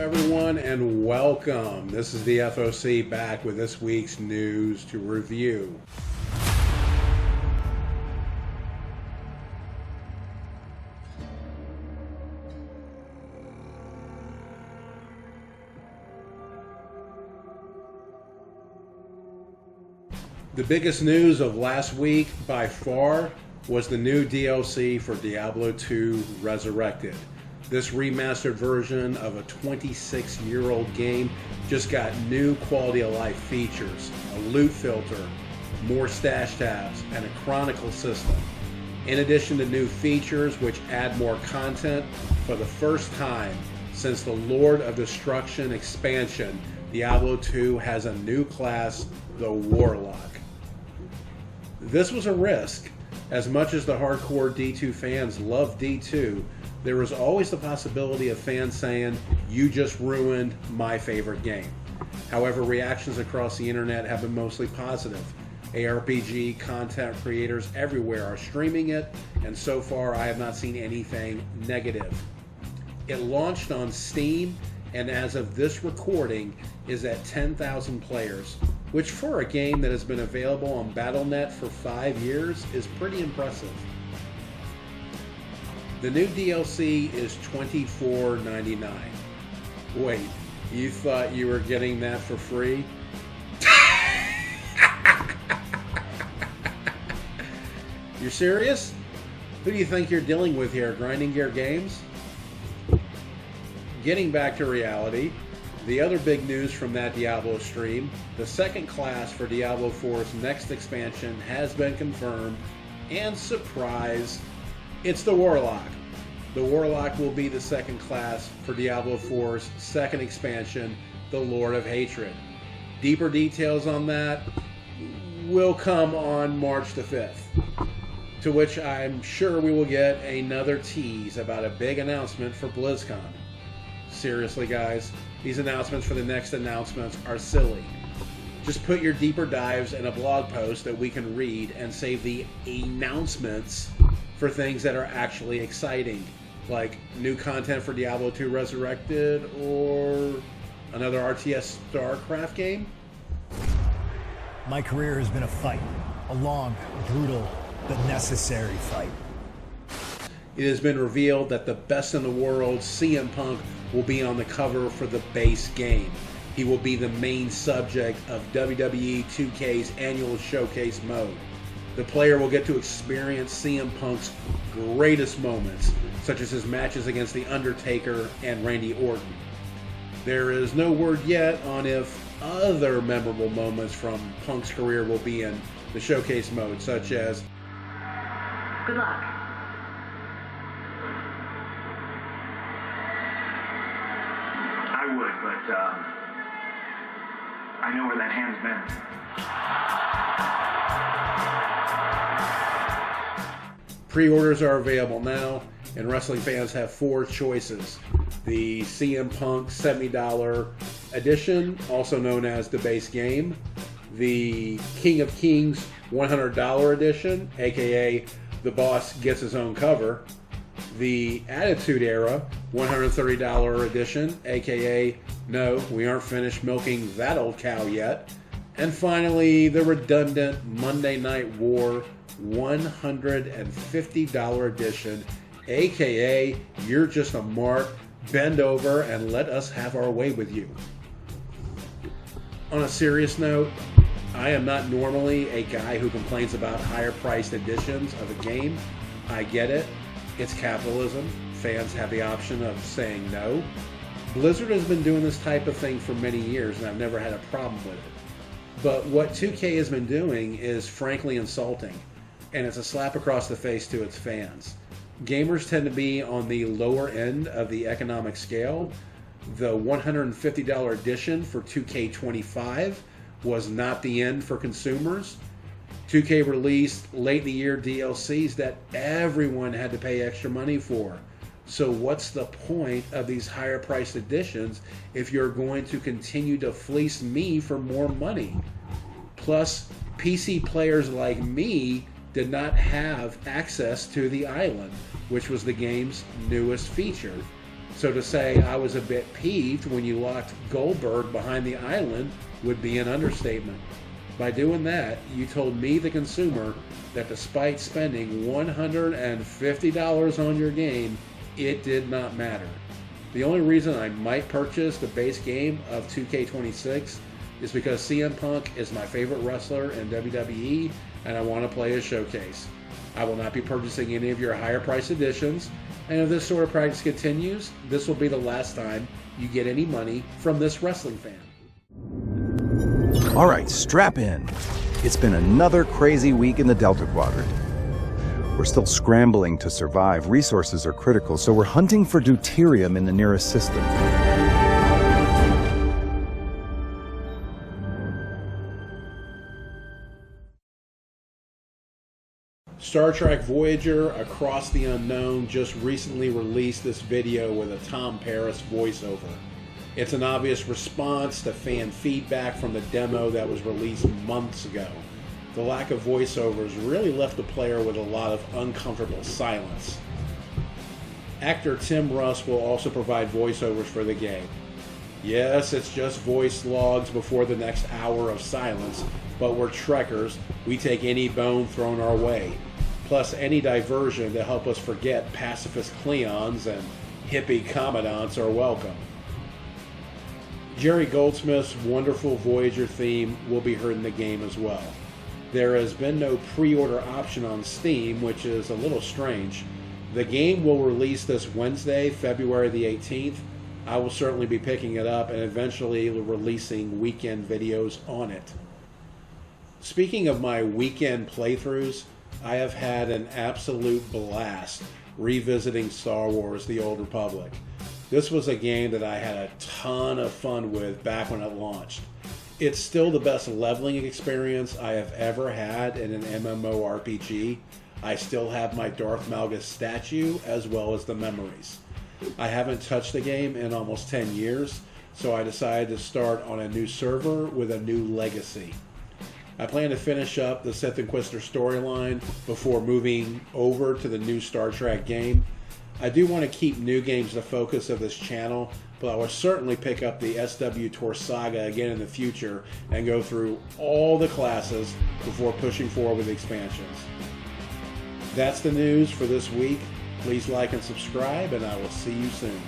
everyone, and welcome. This is the FOC back with this week's news to review. The biggest news of last week by far was the new DLC for Diablo 2 Resurrected. This remastered version of a 26-year-old game just got new quality of life features, a loot filter, more stash tabs, and a chronicle system. In addition to new features which add more content, for the first time since the Lord of Destruction expansion, Diablo 2 has a new class, the Warlock. This was a risk. As much as the hardcore D2 fans love D2, there was always the possibility of fans saying, "You just ruined my favorite game." However, reactions across the internet have been mostly positive. ARPG content creators everywhere are streaming it, and so far I have not seen anything negative. It launched on Steam, and as of this recording is at 10,000 players, which for a game that has been available on Battle.net for 5 years is pretty impressive. The new DLC is $24.99. Wait, you thought you were getting that for free? You're serious? Who do you think you're dealing with here, Grinding Gear Games? Getting back to reality, the other big news from that Diablo stream, the second class for Diablo 4's next expansion has been confirmed, and surprise, it's the Warlock. The Warlock will be the second class for Diablo 4's second expansion, the Lord of Hatred. Deeper details on that will come on March the 5th, to which I'm sure we will get another tease about a big announcement for BlizzCon. Seriously, guys, these announcements for the next announcements are silly. Just put your deeper dives in a blog post that we can read and save the announcements for things that are actually exciting, like new content for Diablo 2 Resurrected or another RTS StarCraft game. My career has been a fight, a long, brutal, but necessary fight. It has been revealed that the best in the world, CM Punk, will be on the cover for the base game. He will be the main subject of WWE2K's annual showcase mode. The player will get to experience CM Punk's greatest moments, such as his matches against The Undertaker and Randy Orton. There is no word yet on if other memorable moments from Punk's career will be in the showcase mode, such as "Good luck." I would, but I know where that hand's been. Pre-orders are available now, and wrestling fans have 4 choices. The CM Punk $70 edition, also known as the base game. The King of Kings $100 edition, aka the boss gets his own cover. The Attitude Era $130 edition, aka no, we aren't finished milking that old cow yet. And finally, the redundant Monday Night War $150 edition, aka you're just a mark, bend over and let us have our way with you. On a serious note, I am not normally a guy who complains about higher priced editions of a game. I get it. It's capitalism. Fans have the option of saying no. Blizzard has been doing this type of thing for many years, and I've never had a problem with it. But what 2K has been doing is frankly insulting, and it's a slap across the face to its fans. Gamers tend to be on the lower end of the economic scale. The $150 edition for 2K25 was not the end for consumers. 2K released late in the year DLCs that everyone had to pay extra money for. So what's the point of these higher priced editions if you're going to continue to fleece me for more money? Plus, PC players like me did not have access to the island, which was the game's newest feature. So to say I was a bit peeved when you locked Goldberg behind the island would be an understatement. By doing that, you told me, the consumer, that despite spending $150 on your game, it did not matter. The only reason I might purchase the base game of 2K26 is because CM Punk is my favorite wrestler in WWE and I want to play his showcase. I will not be purchasing any of your higher price editions, and if this sort of practice continues, this will be the last time you get any money from this wrestling fan. All right, strap in. It's been another crazy week in the Delta Quadrant. We're still scrambling to survive. Resources are critical, so we're hunting for deuterium in the nearest system. Star Trek Voyager Across the Unknown just recently released this video with a Tom Paris voiceover. It's an obvious response to fan feedback from the demo that was released months ago. The lack of voiceovers really left the player with a lot of uncomfortable silence. Actor Tim Russ will also provide voiceovers for the game. Yes, it's just voice logs before the next hour of silence, but we're Trekkers. We take any bone thrown our way, plus any diversion to help us forget pacifist Cleons and hippie commandants are welcome. Jerry Goldsmith's wonderful Voyager theme will be heard in the game as well. There has been no pre-order option on Steam, which is a little strange. The game will release this Wednesday, February the 18th. I will certainly be picking it up and eventually releasing weekend videos on it. Speaking of my weekend playthroughs, I have had an absolute blast revisiting Star Wars: The Old Republic. This was a game that I had a ton of fun with back when it launched. It's still the best leveling experience I have ever had in an MMORPG. I still have my Darth Malgus statue as well as the memories. I haven't touched the game in almost 10 years, so I decided to start on a new server with a new legacy. I plan to finish up the Sith Inquisitor storyline before moving over to the new Star Trek game. I do want to keep new games the focus of this channel, but I will certainly pick up the SW Tour Saga again in the future and go through all the classes before pushing forward with expansions. That's the news for this week. Please like and subscribe, and I will see you soon.